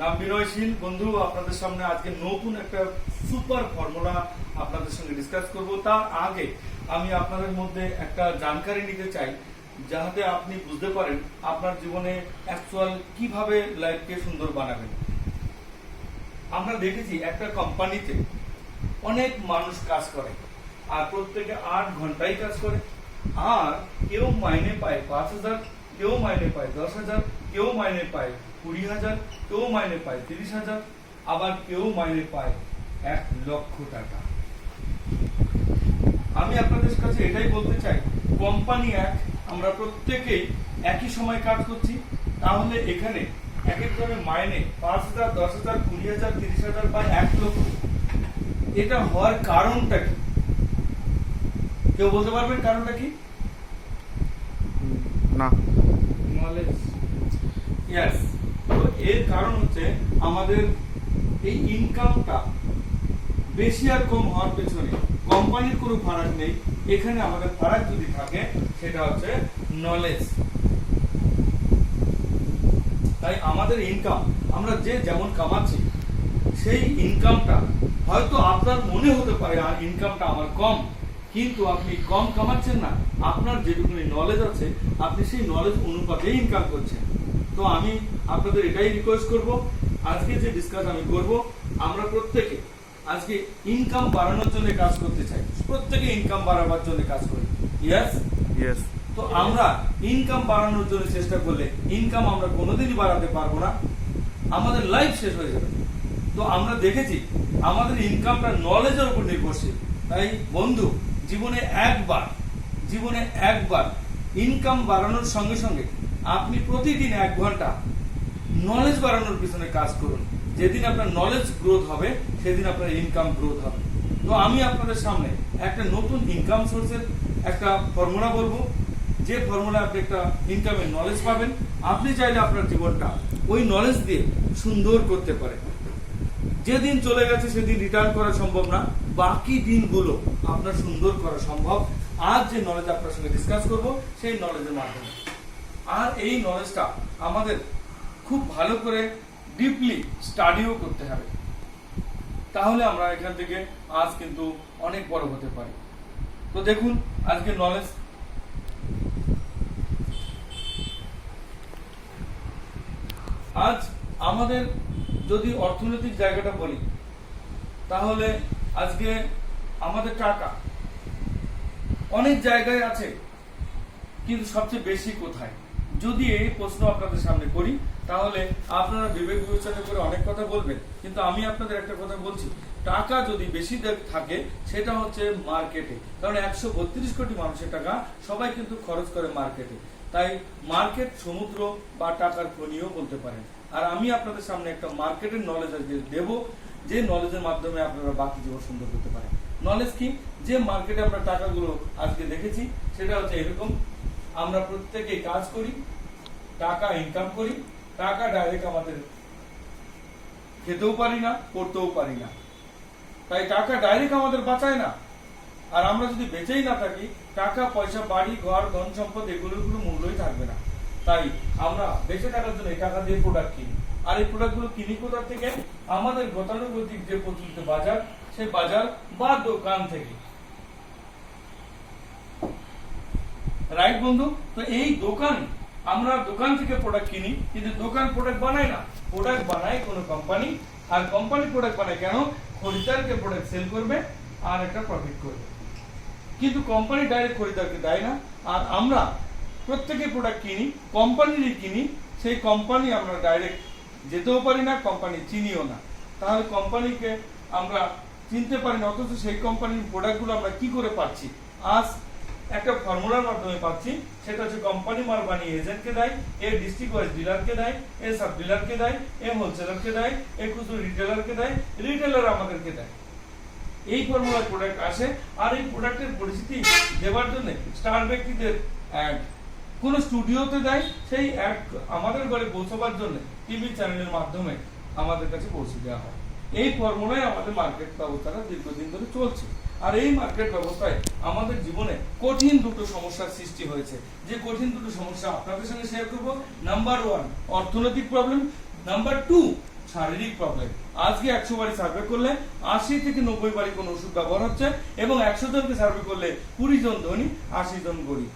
নাম বিনয়শীল বন্ধু আপনাদের সামনে আজকে নতুন একটা সুপার ফর্মুলা আপনাদের সঙ্গে ডিসকাস করব। তার আগে আমি আপনাদের মধ্যে একটা জানকারি নিতে চাই, যাতে আপনি বুঝতে পারেন আপনার জীবনে অ্যাকচুয়াল কিভাবে লাইফকে সুন্দর বানাবেন। আমরা দেখেছি একটা কোম্পানিতে অনেক মানুষ কাজ করে, আর প্রত্যেকে 8 ঘন্টাই কাজ করে, আর কেউ মাইনে পায় 5,000, কেউ মাইনে পায় 10,000, কেউ মাইনে পায় 20,000, কেউ মাইনে পায় 30,000, আবার কেউ মাইনে পায় 1 লক্ষ টাকা। আমি আপনাদের কাছে এটাই বলতে চাই, কোম্পানি এক, আমরা প্রত্যেকেই একই সময় কাজ করছি, তাহলে এখানে এক এক করে মাইনে 5,000, 10,000, 20,000, 30,000 বা 1 লক্ষ, এটা হওয়ার কারণটা কি? কেউ বলতে পারবেন কারণটা কি? না, নলেজ। ইয়েস, তো এর কারণ হচ্ছে আমাদের এই ইনকামটা বেশি আর কম হওয়ার পেছনে কোম্পানির কোনো ফারাক নেই। এখানে আমাদের ফারাক যদি থাকে সেটা হচ্ছে নলেজ। তাই আমাদের ইনকাম আমরা যে যেমন কামাচ্ছি, সেই ইনকামটা হয়তো আপনার মনে হতে পারে আর ইনকামটা আমার কম, কিন্তু আপনি কম কামাচ্ছেন না। আপনার যেটুকুনি নলেজ আছে আপনি সেই নলেজ অনুপাতে ইনকাম করছেন। তো আমি আপনাদের এটাই রিকোয়েস্ট করব, আজকে যে ডিসকাস আমি করব, আমরা প্রত্যেকে আজকে ইনকাম বাড়ানোর জন্য কাজ করতে চাই, প্রত্যেকে ইনকাম বাড়াবার জন্য কাজ করি। Yes yes. তো আমরা ইনকাম বাড়ানোর জন্য চেষ্টা করলে ইনকাম আমরা কোনোদিনই বাড়াতে পারবো না, আমাদের লাইফ শেষ হয়ে যাবে। তো আমরা দেখেছি আমাদের ইনকামটা নলেজের উপর নির্ভরশীল। তাই বন্ধু, জীবনে একবার ইনকাম বাড়ানোর সঙ্গে সঙ্গে আপনি প্রতিদিন 1 ঘন্টা নলেজ বাড়ানোর পিছনে কাজ করুন। যেদিন আপনার নলেজ গ্রোথ হবে সেদিন আপনার ইনকাম গ্রোথ হবে। তো আমি আপনাদের সামনে একটা নতুন ইনকাম সোর্সের একটা ফর্মুলা বলবো, যে ফর্মুলা আপনি একটা ইনকামের নলেজ পাবেন। আপনি চাইলে আপনার জীবনটা ওই নলেজ দিয়ে সুন্দর করতে পারেন। যেদিন চলে গেছে সেদিন রিটার্ন করা সম্ভব না, বাকি দিনগুলো আপনার সুন্দর করা সম্ভব। আজ যে নলেজ আপনার সঙ্গে ডিসকাস করব সেই নলেজের মাধ্যমে, আর এই নলেজটা আমাদের খুব ভালো করে ডিপলি স্টাডিও করতে হবে, তাহলে আমরা এখান থেকে আজ কিন্তু অনেক বড় হতে পারি। তো দেখুন আজকে নলেজ, আজ আমাদের যদি অর্থনৈতিক জায়গাটা বলি, তাহলে আজকে আমাদের টাকা অনেক জায়গায় আছে, কিন্তু সবচেয়ে বেশি কোথায়? যদি এই প্রশ্ন আপনাদের সামনে করি, তাহলে আপনারা বিবেক বিবেচনা করে অনেক কথা বলবেন, কিন্তু আমি আপনাদের একটা কথা বলছি, টাকা যদি বেশি থাকে সেটা হচ্ছে মার্কেটে। কারণ 132 কোটি মানুষের টাকা সবাই কিন্তু খরচ করে মার্কেটে। তাই মার্কেট সমুদ্র বা টাকার খনিও বলতে পারেন। আর আমি আপনাদের সামনে একটা মার্কেটের নলেজ আজকে দেব, যে নলেজের মাধ্যমে আপনারা বাকি জীবন সুন্দর করতে পারেন। নলেজ কি? যে মার্কেটে আমরা টাকাগুলো আজকে দেখেছি সেটা হচ্ছে এরকম, আমরা প্রত্যেকে কাজ করি, টাকা ইনকাম করি, টাকা ডাইরেক্ট আমাদের খেতেও পারি না, করতেও পারি না। তাই টাকা ডাইরেক্ট আমাদের বাঁচায় না, আর আমরা যদি বেঁচেই না থাকি, টাকা পয়সা, বাড়ি ঘর, ধন সম্পদ, এগুলোর কোনো মূল্যই থাকবে না। তাই আমরা বেঁচে থাকার জন্য এই টাকা দিয়ে প্রোডাক্ট কিনি, আর এই প্রোডাক্টগুলো কিনি কোথা থেকে? আমাদের গতানুগতিক যে প্রচলিত বাজার, সেই বাজার বা দোকান থেকে। রাইট বন্ধু? তো এই দোকান, আমরা দোকান থেকে প্রোডাক্ট কিনি, কিন্তু দোকান প্রোডাক্ট বানায় না, প্রোডাক্ট বানায় কোনো কোম্পানি। আর কোম্পানি প্রোডাক্ট বানায় কেন? খরিদ্দারকে প্রোডাক্ট সেল করবে আর একটা প্রফিট করবে, কিন্তু কোম্পানি ডাইরেক্ট খরিদ্দারকে দেয় না। আর আমরা প্রত্যেকে প্রোডাক্ট কিনি, কোম্পানিরই কিনি, সেই কোম্পানি আমরা ডাইরেক্ট যেতেও পারি না, কোম্পানি চিনিও না। তাহলে কোম্পানিকে আমরা চিনতে পারি না, অথচ সেই কোম্পানির প্রোডাক্টগুলো আমরা কি করে পাচ্ছি? আজ একটা ফর্মুলার মাধ্যমে পাচ্ছি, সেটা হচ্ছে কোম্পানি মাল বানিয়ে এজেন্টকে দেয়, এ ডিস্ট্রিক্ট ওয়াইজ ডিলারকে দেয়, এ সাব ডিলারকে দেয়, এ হোলসেলারকে দেয়, এ খুচরো রিটেলারকে দেয়, রিটেলার আমাদেরকে দেয়। এই ফর্মুলার প্রোডাক্ট আসে, আর এই প্রোডাক্টের পরিচিতি দেওয়ার জন্য স্টার ব্যক্তিদের অ্যাড কোন স্টুডিওতে দেয়, সেই অ্যাড আমাদের ঘরে পৌঁছাবার জন্য টিভি চ্যানেলের মাধ্যমে আমাদের কাছে পৌঁছে দেওয়া হয়। এই ফর্মুলায় আমাদের মার্কেট ব্যবস্থাটা দীর্ঘদিন ধরে চলছে। আর এই মার্কেট ব্যবস্থায় আমাদের জীবনে কঠিন দুটো সমস্যার সৃষ্টি হয়েছে, যে কঠিন দুটো সমস্যা আপনাদের সঙ্গে শেয়ার করব। নাম্বার 1 অর্থনৈতিক প্রবলেম, নাম্বার 2 শারীরিক প্রবলেম। আজকে 100 বাড়ি সার্ভে করলে 80 থেকে 90 বাড়ি কোনো ওষুধ ব্যবহার হচ্ছে এবং 100 জনকে সার্ভে করলে 20 জন ধনী, 80 জন গরিব।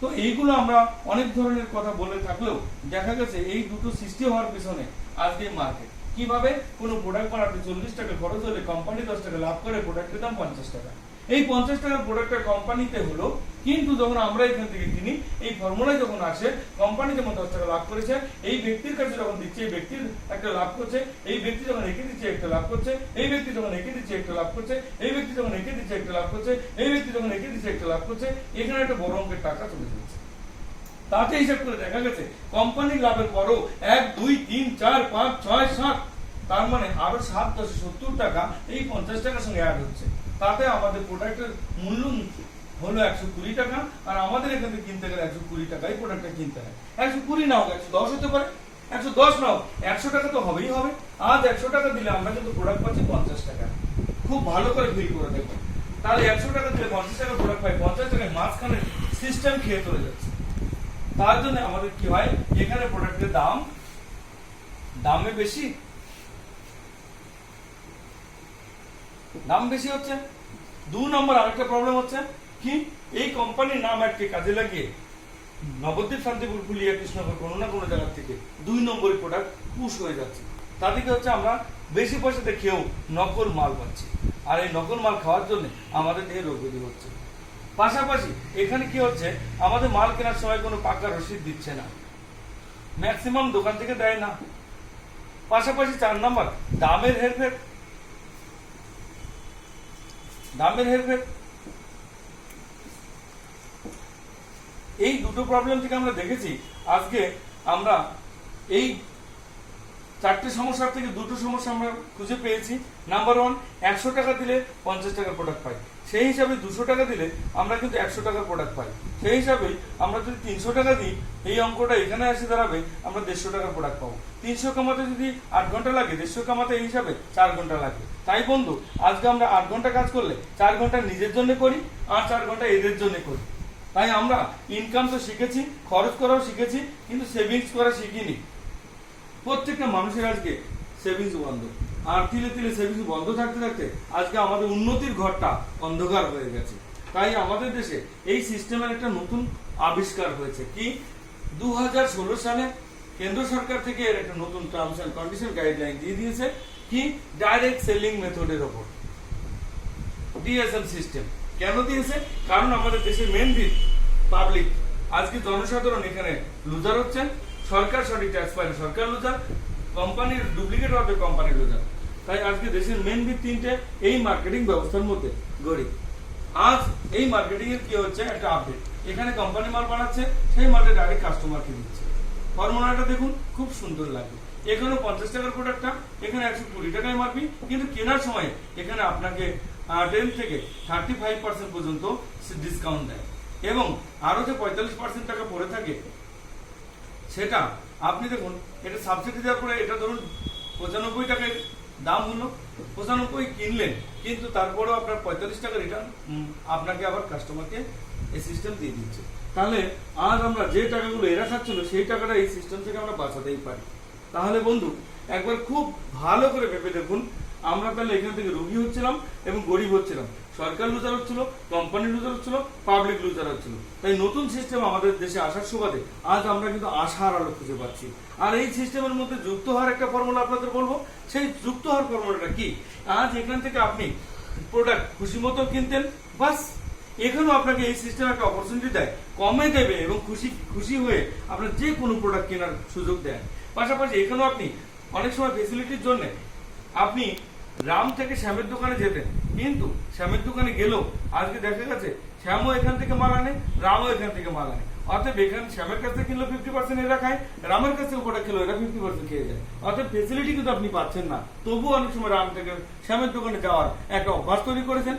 তো এইগুলো আমরা অনেক ধরনের কথা বলে থাকলেও দেখা গেছে এই দুটো সৃষ্টি হওয়ার পিছনে আজকে মার্কেট। কিভাবে কোনো প্রোডাক্ট বানাতে 40 টাকা খরচ হলে কোম্পানি 10 টাকা লাভ করে, প্রোডাক্টের দাম 50 টাকা। এই 50 টাকার প্রোডাক্টটা কোম্পানিতে হলো, কিন্তু যখন আমরা এখান থেকে কিনি, এই ফর্মুলায় যখন আসে কোম্পানি যেমন 10 টাকা লাভ করেছে, এই ব্যক্তির কাছে যখন দিচ্ছে এই ব্যক্তির একটা লাভ করছে, এই ব্যক্তি যখন একে দিচ্ছে একটা লাভ করছে, এই ব্যক্তি যখন একে দিচ্ছে একটা লাভ করছে, এই ব্যক্তি যখন একে দিচ্ছে একটা লাভ করছে, এই ব্যক্তি যখন একে দিচ্ছে একটা লাভ করছে, এখানে একটা বড় অঙ্কের টাকা চলে যাচ্ছে। তাতে হিসাব করে দেখা গেছে কোম্পানির লাভের পরও 1 2 3 4 5 6 7, তার মানে আরো 7 10 70 টাকা এই 50 টাকার সঙ্গে অ্যাড হচ্ছে। তাতে আমাদের প্রোডাক্টের মূল্য হলো 120 টাকা, আর আমাদের এখান থেকে কিনতে গেলে 120 টাকায় প্রোডাক্টটা কিনতে হয়। 120 নাও, 110 হতে পারে, 110 নাও, 100 টাকা তো হবেই হবে। আজ 100 টাকা দিলে আমরা কিন্তু প্রোডাক্ট পাচ্ছি 50 টাকা। খুব ভালো করে ফিল করে দেখো, তাহলে 100 টাকা দিলে 50 টাকা প্রোডাক্ট পাই, 50 টাকায় মাঝখানে সিস্টেম খেয়ে চলে যাচ্ছে। তার জন্য আমাদের কি হয়, এখানে প্রোডাক্টের দামে বেশি, দাম বেশি হচ্ছে। 2 নম্বর আরেকটা প্রবলেম হচ্ছে কি, এই কোম্পানির নাম আজকে কাজে লাগিয়ে নবদ্বীপ, শান্তিপুর, ফুলিয়া, কৃষ্ণনগর কোনো না কোনো জায়গা থেকে 2 নম্বরের প্রোডাক্ট পুশ হয়ে যাচ্ছে। তাতে কি হচ্ছে, আমরা বেশি পয়সাতে খেয়েও নকল মাল পাচ্ছি, আর এই নকল মাল খাওয়ার জন্য আমাদের দেহে রোগ ব্যাধি হচ্ছে। পাশাপাশি এখানে কি হচ্ছে, আমাদের মাল কেনার সময় কোনো পাকা রসিদ দিচ্ছে না, ম্যাক্সিমাম দোকান থেকে দেয় না। পাশাপাশি 4 নম্বর দামের হেরফের। এই দুটো প্রবলেম থেকে আমরা দেখেছি আজকে আমরা এই 4টে সমস্যার থেকে 2টো সমস্যা আমরা খুঁজে পেয়েছি। নাম্বার 1, 100 টাকা দিলে 50 টাকার প্রোডাক্ট পাই, সেই হিসাবে 200 টাকা দিলে আমরা কিন্তু 100 টাকার প্রোডাক্ট পাই। সেই হিসাবে আমরা যদি 300 টাকা দিই, এই অঙ্কটা এখানে এসে দাঁড়াবে আমরা 150 টাকার প্রোডাক্ট পাবো। 300 কামাতে যদি 8 ঘন্টা লাগে, 150 কামাতে এই হিসাবে 4 ঘন্টা লাগবে। তাই বন্ধু, আজকে আমরা 8 ঘন্টা কাজ করলে 4 ঘন্টা নিজের জন্য করি আর 4 ঘন্টা এদের জন্য করি। তাই আমরা ইনকাম তো শিখেছি, খরচ করাও শিখেছি, কিন্তু সেভিংস করা শিখিনি। প্রত্যেকটা মানুষের আজকে সেভিংস বন্ধ, আর তিলে তিলে সেভিংস বন্ধ থাকতে থাকতে আজকে আমাদের উন্নতির ঘরটা অন্ধকার হয়ে গেছে। তাই আমাদের দেশে এই সিস্টেমের একটা নতুন আবিষ্কার হয়েছে কি, 2016 সালে কেন্দ্র সরকার থেকে এর একটা নতুন টার্মস এন্ড কন্ডিশন গাইডলাইন দিয়ে দিয়েছে কি, ডাইরেক্ট সেলিং মেথডের উপর ডিএসএম সিস্টেম। কেন দিয়েছে? কারণ আমাদের দেশের মেন ভিত পাবলিক, আজকে জনসাধারণ এখানে লুজার হচ্ছেন। সরকার সঠিক ট্যাক্স পায় না, সরকার লুজার, কোম্পানির ডুপ্লিকেট হবে, কোম্পানি লুজার। তাই আজকে দেশের মেন ভিত 3টে, এই মার্কেটিং ব্যবস্থার মধ্যে গরিব। আজ এই মার্কেটিং এর কি হচ্ছে, একটা আপডেট, এখানে কোম্পানি মাল বানাচ্ছে, সেই মালটা ডাইরেক্ট কাস্টমারকে দিচ্ছে। ফর্মুলাটা দেখুন, খুব সুন্দর লাগে। এখানে 50 টাকার প্রোডাক্টটা এখানে 120 টাকায় মারবি, কিন্তু কেনার সময় এখানে আপনাকে 10 থেকে 35% পর্যন্ত ডিসকাউন্ট দেয়, এবং আরো যে 45% টাকা পড়ে থাকে সেটা আপনি দেখুন, এটা সাবসিডি দেওয়ার পরে এটা ধরুন 95 টাকায় দাম হলো, 95 কিনলেন, কিন্তু তারপরেও আপনার 45 টাকা রিটার্ন আপনাকে আবার কাস্টমারকে এই সিস্টেম দিয়ে দিচ্ছে। তাহলে আজ আমরা যে টাকাগুলো এরা খাচ্ছিল, সেই টাকাটা এই সিস্টেম থেকে আমরা বাঁচাতেই পারি। তাহলে বন্ধু, একবার খুব ভালো করে ভেবে দেখুন, আমরা তাহলে এখান থেকে রোগী হচ্ছিলাম এবং গরিব হচ্ছিলাম, সরকার লুজার হচ্ছিল, কোম্পানি লুজার হচ্ছিল, পাবলিক লুজার হচ্ছিল। তাই নতুন সিস্টেম আমাদের দেশে আসার সুবাদে আজ আমরা কিন্তু আশার আলো খুঁজে পাচ্ছি। আর এই সিস্টেমের মধ্যে যুক্ত হওয়ার একটা ফর্মুলা আপনাদের বলবো। সেই যুক্ত হওয়ার ফর্মুলাটা কি, আজ এখান থেকে আপনি প্রোডাক্ট খুশি মতো কিনতেন, বাস এখানেও আপনাকে এই সিস্টেম একটা অপরচুনিটি দেয়, কমে দেবে এবং খুশি হয়ে আপনার যে কোনো প্রোডাক্ট কেনার সুযোগ দেয়। পাশাপাশি এখানেও আপনি অনেক সময় ফেসিলিটির জন্য আপনি রাম থেকে শ্যামের দোকানে যেতেন, কিন্তু শ্যামের দোকানে গেলেও আজকে দেখা গেছে শ্যামও এখান থেকে মাল আনে, রামও এখান থেকে মাল আনে। অর্থাৎ এখানে শ্যামের কাছ থেকে কিনলো 50% এরা খায়, রামের কাছ থেকে প্রোডাক্ট খেলো এরা 50% খেয়ে যায়। অর্থাৎ ফেসিলিটি কিন্তু আপনি পাচ্ছেন না, তবুও অনেক সময় রাম থেকে শ্যামের দোকানে যাওয়ার একটা অভ্যাস তৈরি করেছেন।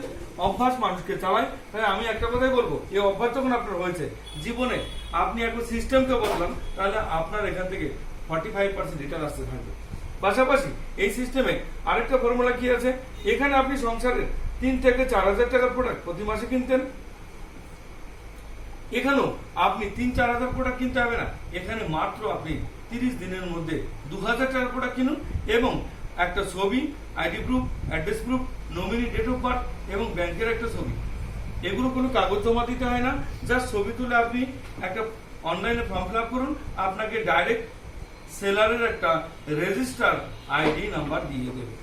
অভ্যাস মানুষকে চালায়। তাই আমি একটা কথাই বলবো, এই অভ্যাস যখন আপনার হয়েছে জীবনে, আপনি এখন সিস্টেমকে বদলান, তাহলে আপনার এখান থেকে 45% রিটার্ন আসতে থাকবে। পাশাপাশি এই সিস্টেমে আরেকটা ফর্মুলা কি আছে, এখানে আপনি সংসারের 3 থেকে 4,000 টাকার প্রোডাক্ট প্রতি মাসে কিনতেন, এখানেও আপনি 3-4 হাজার প্রোডাক্ট কিনতে হবে না, এখানে মাত্র আপনি 30 দিনের মধ্যে 2000 টাকার প্রোডাক্ট কিনুন এবং একটা ছবি, ID proof, address proof, nominee, date of birth এবং ব্যাংকের একটা ছবি, এগুলো কোনো কাগজ জমা দিতে হয় না। জাস্ট ছবি তুলে আপনি একটা অনলাইনে ফর্ম ফিল আপ করুন, আপনাকে ডাইরেক্ট সেলারের একটা রেজিস্টার আইডি নাম্বার দিয়ে দেবে।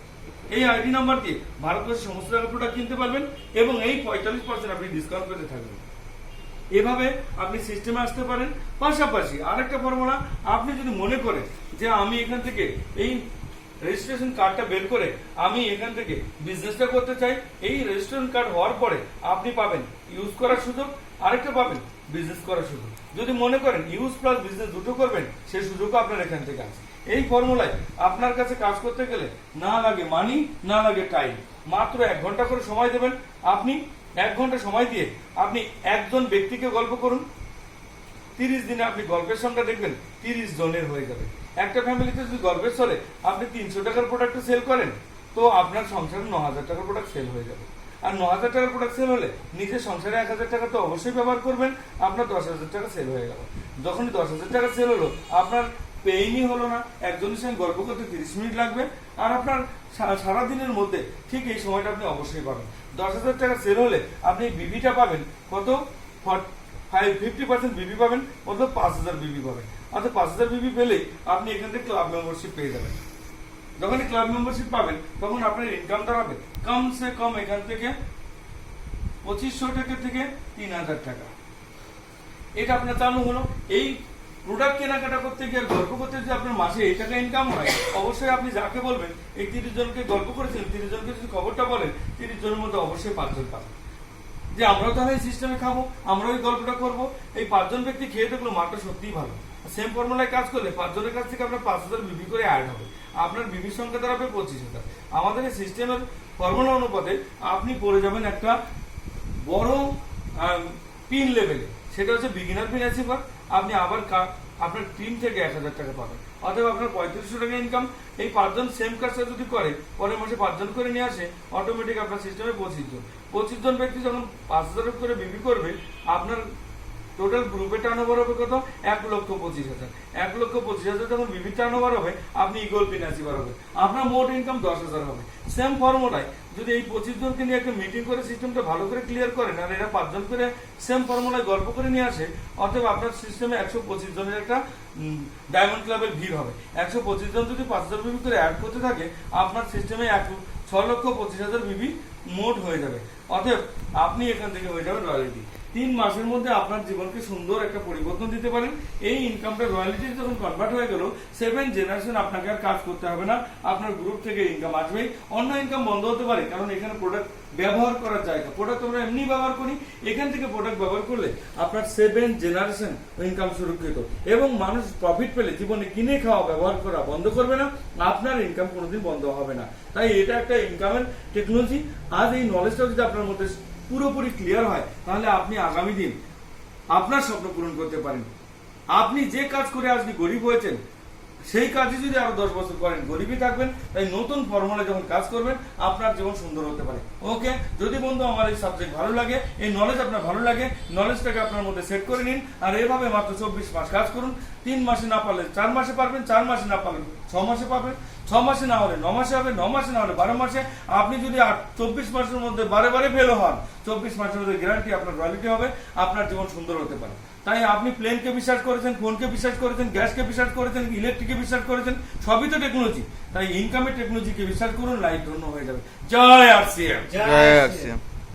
এই আইডি নাম্বার দিয়ে ভারতবর্ষের সমস্ত জায়গায় প্রোডাক্ট কিনতে পারবেন এবং এই 45% আপনি ডিসকাউন্ট পেতে থাকবেন। এভাবে আপনি সিস্টেমে আসতে পারেন। পাশাপাশি আরেকটা ফর্মুলা, আপনি যদি মনে করেন যে আমি এখান থেকে এই রেজিস্ট্রেশন কার্ডটা বের করে আমি এখান থেকে বিজনেসটা করতে চাই, এই রেজিস্ট্রেশন কার্ড হওয়ার পরে আপনি পাবেন ইউজ করার সুযোগ, আরেকটা পাবেন বিজনেস করার সুযোগ। যদি মনে করেন ইউজ প্লাস বিজনেস দুটো করবেন, সেই সুযোগও আপনার এখান থেকে আছে। এই ফর্মুলায় আপনার কাছে কাজ করতে গেলে না লাগে মানি, না লাগে টাইম, মাত্র 1 ঘন্টা করে সময় দেবেন। আপনি 1 ঘন্টা সময় দিয়ে আপনি একজন ব্যক্তিকে গল্প করুন, 30 দিনে আপনি গল্পের সংখ্যা দেখবেন 30 জনের হয়ে যাবে। একটা ফ্যামিলিতে যদি গল্পের চলে আপনি 300 টাকার প্রোডাক্ট সেল করেন, তো আপনার সংসারে 9000 টাকার প্রোডাক্ট সেল হয়ে যাবে। আর 9000 টাকার প্রোডাক্ট সেল হলে নিজের সংসারে 1000 টাকা তো অবশ্যই ব্যবহার করবেন, আপনার 10,000 টাকা সেল হয়ে গেল। যখনই 10,000 টাকা সেল হলো, আপনার পেইনই হলো না, একজনের সঙ্গে গল্প করতে 30 মিনিট লাগবে, আর আপনার সারাদিনের মধ্যে ঠিক এই সময়টা আপনি অবশ্যই পাবেন। 10,000 টাকা সেল হলে আপনি বিবিটা পাবেন কত, 50% বিবি পাবেন, অর্থাৎ 5000 বিবি পাবেন। অর্থাৎ 5000 বিবি পেলেই আপনি এখান থেকে ক্লাব মেম্বারশিপ পেয়ে যাবেন। যখনই ক্লাব মেম্বারশিপ পাবেন তখন আপনার ইনকাম দাঁড়াবে কমসে কম এখান থেকে 2500 টাকা থেকে 3000 টাকা। এটা আপনার চালু হলো। এই প্রোডাক্ট কেনাকাটা করতে গিয়ে গল্প করতে যদি আপনার মাসে এই টাকা ইনকাম হয়, অবশ্যই আপনি যাকে বলবেন, এই 30 জনকে গল্প করেছেন, 30 জনকে যদি খবরটা বলেন, 30 জনের মধ্যে অবশ্যই 5 জন পাবেন যে আমরাও তাহলে এই সিস্টেমে খাবো, আমরাও এই গল্পটা করবো। এই 5 জন ব্যক্তি খেয়ে দেখলো মালটা সত্যিই ভালো। সেম ফর্মুলায় কাজ করলে 5 জনের কাছ থেকে আপনার 5000 বিবি করে অ্যাড হবে, আপনার বিবির সংখ্যা দাঁড়াবে 25,000। আমাদের এই সিস্টেমের ফর্মুলা অনুপাতে আপনি পড়ে যাবেন একটা বড় পিন লেভেলে, সেটা হচ্ছে বিগিনার পিন অ্যাচিভার। আপনি আবার আপনার টিম থেকে 1000 টাকা পাবেন, অথবা আপনার 3500 টাকা ইনকাম। এই 5 জন সেম কাজটা যদি করে, পরের মাসে 5 জন করে নিয়ে আসে, অটোমেটিক আপনার সিস্টেমে 25 জন ব্যক্তি যখন 5000 করে বিবি করবে, আপনার টোটাল গ্রুপে টার্নওভার হবে কত, 1,25,000। 1,25,000 যখন বিবি টার্নওভার হবে, আপনি ইগল পিন অ্যাচিভার হবে, আপনার মোট ইনকাম 10,000 হবে। সেম ফর্মুলায় যদি এই 25 জনকে নিয়ে একটা মিটিং করে সিস্টেমটা ভালো করে ক্লিয়ার করেন, আর এরা 5 জন করে সেম ফর্মুলায় গল্প করে নিয়ে আসে, অতএব আপনার সিস্টেমে 125 জনের একটা ডায়মন্ড ক্লাবের ভিড় হবে। 125 জন যদি 5000 বিবি করে অ্যাড করতে থাকে, আপনার সিস্টেমে 6,25,000 বিবি মোট হয়ে যাবে। অতএব আপনি এখান থেকে হয়ে যাবেন রয়্যালিটি। 3 মাসের মধ্যে আপনার জীবনকে সুন্দর একটা পরিবর্তন দিতে পারেন। এই ইনকামটা রয়্যালিটি যখন কনভার্ট হয়ে গেল, 7 জেনারেশন আপনাকে আর কাজ করতে হবে না, আপনার গ্রুপ থেকে ইনকাম আসবেই। অন্য ইনকাম বন্ধ হতে পারে, কারণ এখানে প্রোডাক্ট ব্যবহার করার জায়গা, প্রোডাক্ট আমরা এমনি ব্যবহার করি, এখান থেকে প্রোডাক্ট ব্যবহার করলে আপনার 7 জেনারেশন ইনকাম সুরক্ষিত এবং মানুষ প্রফিট পেলে জীবনে কিনে খাওয়া ব্যবহার করা বন্ধ করবে না, আপনার ইনকাম কোনোদিন বন্ধ হবে না। তাই এটা একটা ইনকামের টেকনোলজি। আজ এই নলেজটা যদি আপনার মধ্যে পুরোপুরি ক্লিয়ার হয়, তাহলে আপনি আগামী দিন আপনার স্বপ্ন পূরণ করতে পারেন। আপনি যে কাজ করে আজকে গরিব হয়েছেন, সেই কাজই যদি আরো 10 বছর করেন, গরিবই থাকবেন। তাই নতুন ফর্মুলা যখন কাজ করবেন, আপনার জীবন সুন্দর হতে পারে। ওকে, যদি বন্ধু আমার এই সাবজেক্ট ভালো লাগে, এই নলেজ আপনার ভালো লাগে, নলেজটাকে আপনার মধ্যে সেট করে নিন, আর এভাবে মাত্র 24 মাস কাজ করুন। 3 মাসে না পারলে 4 মাসে পারবেন, 4 মাসে না পারলে 6 মাসে পাবেন, 6 মাসে না হলে 9 মাসে হবে, 9 মাসে না হলে 12 মাসে। আপনি যদি 24 মাসের মধ্যে বারে ফেলো হন, 24 মাসের মধ্যে গ্যারান্টি আপনার রয়্যালিটি হবে, আপনার জীবন সুন্দর হতে পারে। তাই আপনি প্লেনকে বিশ্বাস করেছেন, ফোনকে বিশ্বাস করেছেন, গ্যাসকে বিশ্বাস করেছেন, ইলেকট্রিককে বিশ্বাস করেছেন, সবই তো টেকনোলজি। তাই ইনকামের টেকনোলজিকে বিশ্বাস করুন, লাইফ ধন্য হয়ে যাবে। জয় আরসিএম।